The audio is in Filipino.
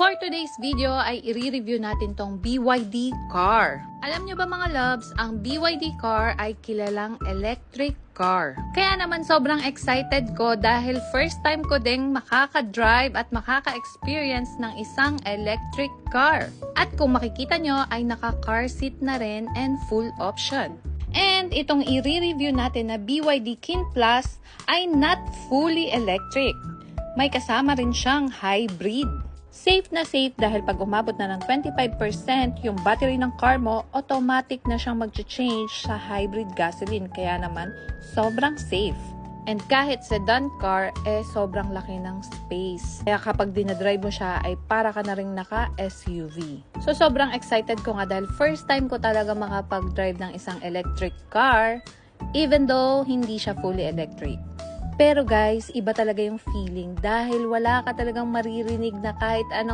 For today's video ay i-review natin tong BYD car. Alam nyo ba mga loves, ang BYD car ay kilalang electric car. Kaya naman sobrang excited ko dahil first time ko ding makaka-drive at makaka-experience ng isang electric car. At kung makikita nyo ay naka-car seat na rin and full option. And itong i-review natin na BYD Kin Plus ay not fully electric. May kasama rin siyang hybrid. Safe na safe dahil pag umabot na ng 25% yung battery ng car mo, automatic na siyang mag-change sa hybrid gasoline. Kaya naman, sobrang safe. And kahit sedan car, sobrang laki ng space. Kaya kapag dinadrive mo siya, ay para ka na rin naka-SUV. So sobrang excited ko nga dahil first time ko talaga makapag-drive ng isang electric car, even though hindi siya fully electric. Pero guys, iba talaga yung feeling dahil wala ka talagang maririnig na kahit anong